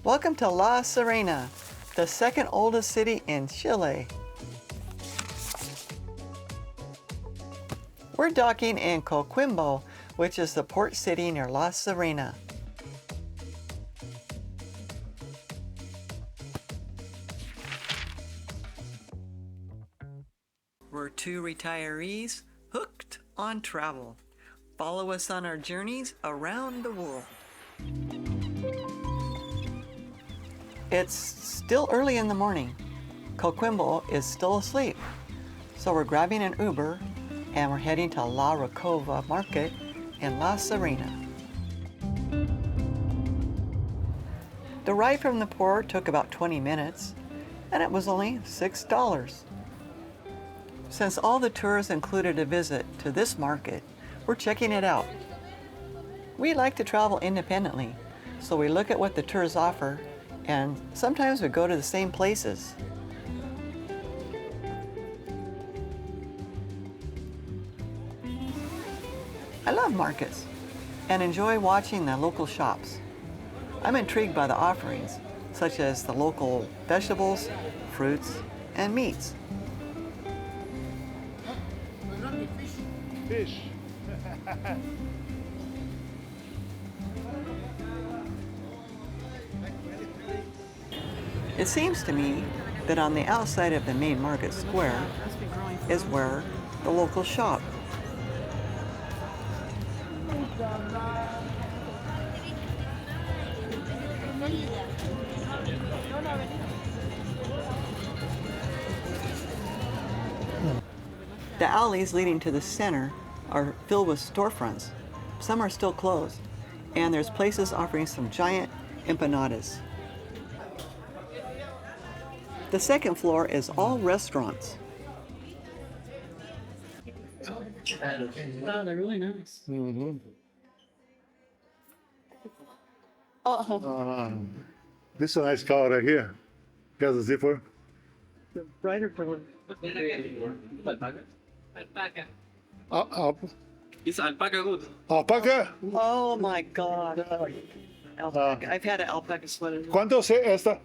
Welcome to La Serena, the second oldest city in Chile. We're docking in Coquimbo, which is the port city near La Serena. We're two retirees hooked on travel. Follow us on our journeys around the world. It's still early in the morning. Coquimbo is still asleep. So we're grabbing an Uber and we're heading to La Recova market in La Serena. The ride from the port took about 20 minutes and it was only $6. Since all the tours included a visit to this market, we're checking it out. We like to travel independently, so we look at what the tours offer, and sometimes we go to the same places. I love markets and enjoy watching the local shops. I'm intrigued by the offerings, such as the local vegetables, fruits, and meats. Fish. It seems to me that on the outside of the main market square is where the locals shop. The alleys leading to the center are filled with storefronts. Some are still closed, and there's places offering some giant empanadas. The second floor is all restaurants. Oh, they're really nice. Mm-hmm. Oh, This is a nice color right here. Got the zipper. the brighter color. Is alpaca good? Alpaca. Oh my God. Alpaca. I've had an alpaca sweater. ¿Cuánto es esta?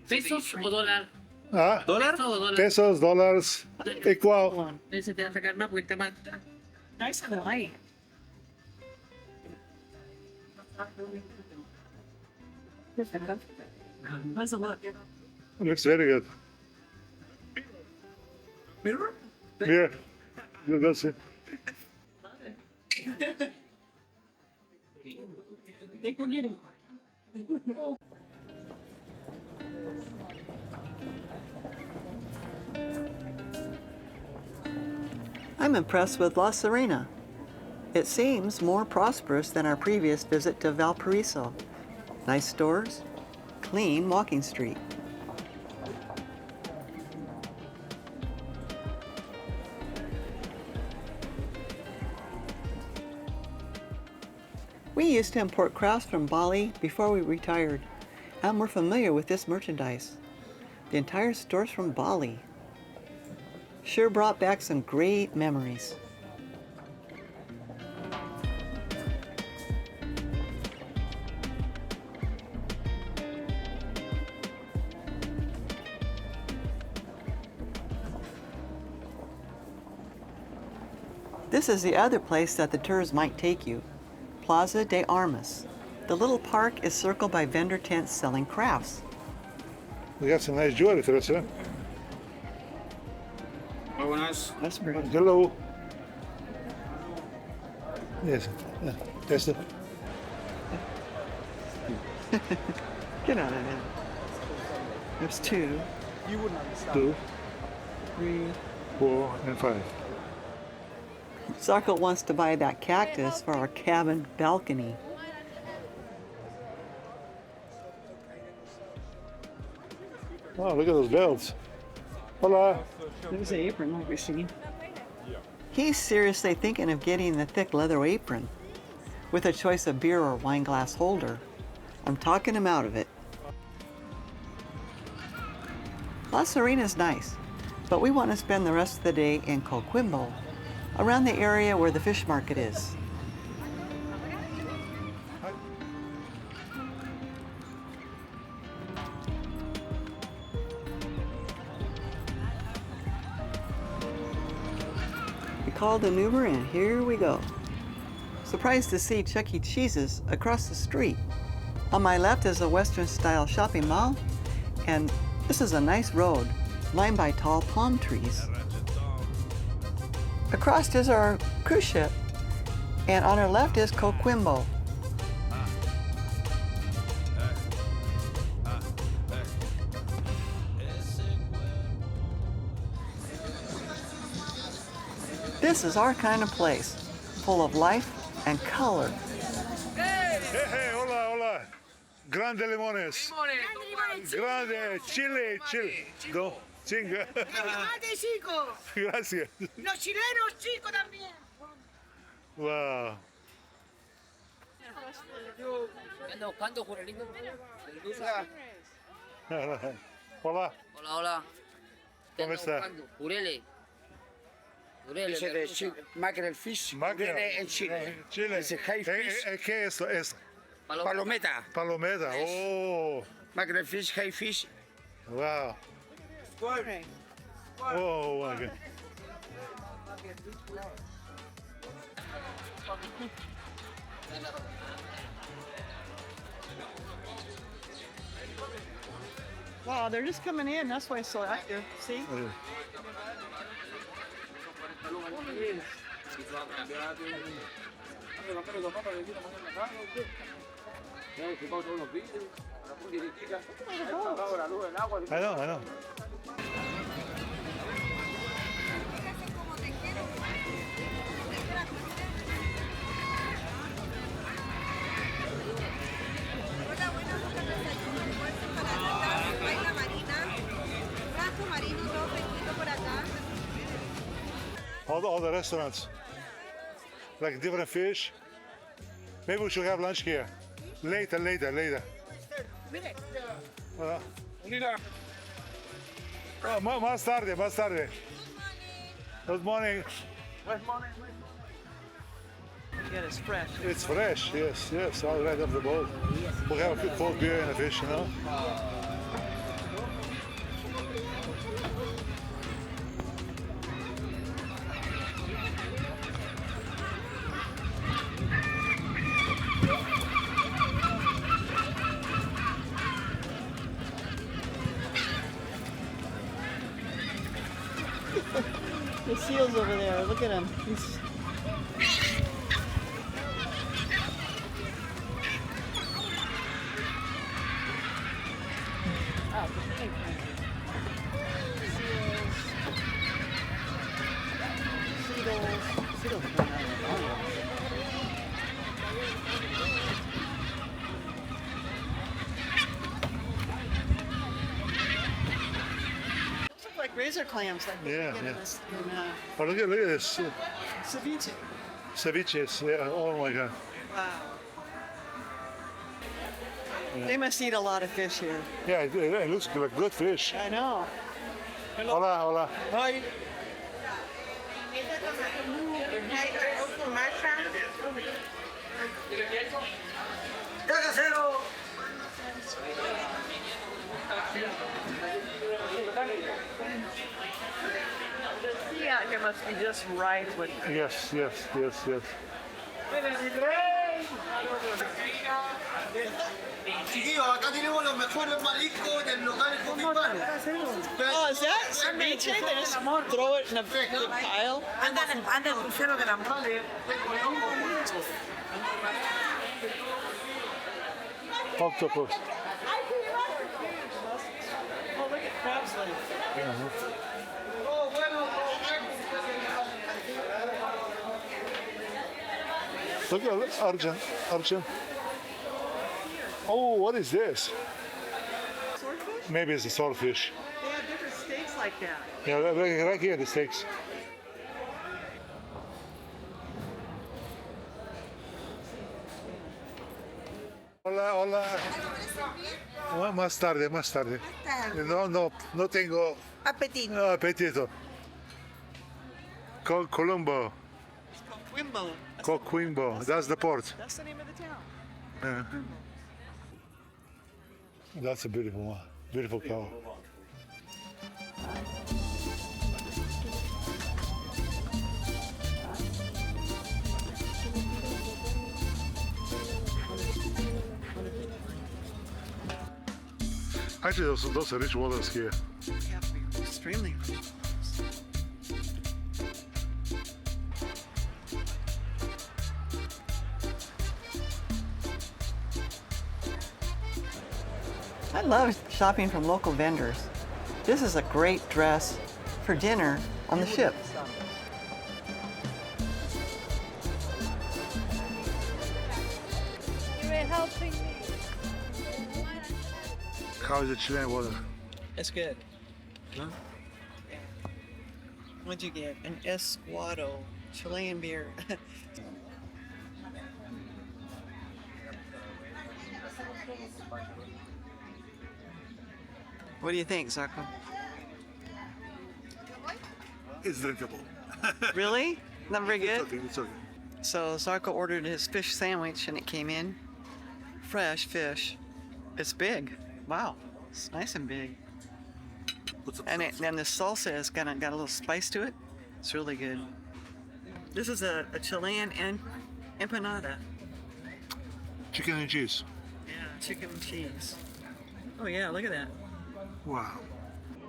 ¿Pesos o dólar? Ah, ¿Dólar o dólar? pesos, dólares. Igual. Ese te va a sacar más porque te mata. Nice and light. How's it look? Looks very good. Mirror? Yeah. You'll see. I think we're getting. I'm impressed with La Serena. It seems more prosperous than our previous visit to Valparaiso. Nice stores, clean walking street. We used to import crafts from Bali before we retired, and we're familiar with this merchandise. The entire store's from Bali. Sure brought back some great memories. This is the other place that the tours might take you, Plaza de Armas. The little park is circled by vendor tents selling crafts. We got some nice jewelry, Teresa. Muy buenas. That's pretty. Hello. Yes. Yeah. That's the. Get out of there. There's 2, 2, 3. 4, and 5. Sarko wants to buy that cactus for our cabin balcony. Oh, look at those belts. Hola. There's the apron like we've seen. He's seriously thinking of getting the thick leather apron with a choice of beer or wine glass holder. I'm talking him out of it. La Serena's nice, but we want to spend the rest of the day in Coquimbo, around the area where the fish market is. called an Uber and here we go. Surprised to see Chuck E. Cheese's across the street. On my left is a Western-style shopping mall, and this is a nice road lined by tall palm trees. Across is our cruise ship, and on our left is Coquimbo. This is our kind of place, full of life and color. Hey, hey, hola, hola. Grande limones. Grande, Chile, Chile. No, chinga. Tomate chico. Gracias. Los chilenos chicos también. Wow. Ando buscando Jurelito. Hola. Hola, hola. ¿Cómo está? Jurele. Ese de Chile, mackerel fish, Mackerel. en Chile. Chile. Ese high fish, ¿Qué es esto? Es palometa. palometa. Oh, Mackerel fish, high fish. wow. Oh, my God. Wow, they're just coming in. That's why it's so active. See? I know. Hola, buenas noches, desayuno, almuerzo, empanadas, baila marina, rajo marino, dos pesquitos por acá. All the restaurants, like different fish. Maybe we should have lunch here. Later. Más tarde. Good morning. Yeah, it's fresh. It's fresh, yes, all right off the boat. We have a cold beer and a fish, you know. The seal's over there. Look at him. He's... Like razor clams, like Yeah, you get yeah. in this, Oh, look at this. ceviche. Ceviches, yeah, oh my God. Wow. They must eat a lot of fish here. Yeah, it looks like good fish. I know. Hola. Hi. The sea out here must be just right with. Yes. Chiquillos, acá tenemos los mejores mariscos del local Coquimbo. Oh, is that ceviche? They just throw it in a big pile? Anda el crucero de la madre. Octopus. Oh, look at crab's legs. Look at Arjun. Oh, what is this? Swordfish? Maybe it's a swordfish. They have different steaks like that. Yeah, right here, the steaks. Hola. Más tarde. No tengo apetito. Colombo, Coquimbo. Coquimbo. That's the port. That's the name of the town. Yeah. That's a beautiful one. Beautiful cow. Actually, those are rich waters here. You have to be extremely rich. I love shopping from local vendors. This is a great dress for dinner on the ship. You were helping me. How is the Chilean water? It's good. Huh? What'd you get? An Escuado, Chilean beer. What do you think, Zarko? It's drinkable. Really? Not very good? It's okay, it's okay. So Zarko ordered his fish sandwich and it came in. Fresh fish. It's big. Wow. It's nice and big. And the salsa has got a little spice to it. It's really good. This is a Chilean empanada. Chicken and cheese. Yeah, chicken and cheese. Oh yeah, look at that. Wow.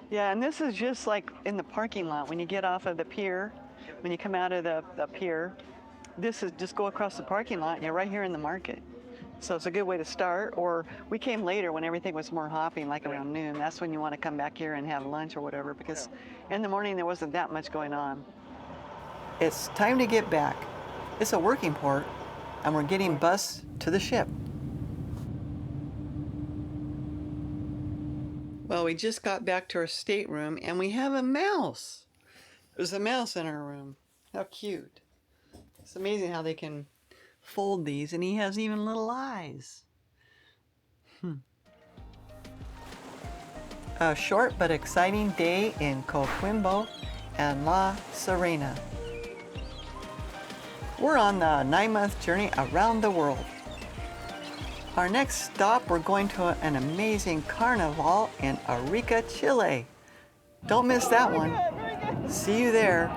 Yeah, and this is just like in the parking lot when you get off of the pier, when you come out of the pier. This is just go across the parking lot and you're right here in the market. So it's a good way to start. Or we came later when everything was more hopping, like around noon. That's when you want to come back here and have lunch or whatever, because in the morning there wasn't that much going on. It's time to get back. It's a working port, and we're getting bused to the ship. Well, we just got back to our stateroom, and we have a mouse. There's a mouse in our room. How cute. It's amazing how they can fold these, and he has even little eyes. A short but exciting day in Coquimbo and La Serena. We're on the 9-month journey around the world. Our next stop, we're going to an amazing carnival in Arica, Chile. Don't miss that one. See you there.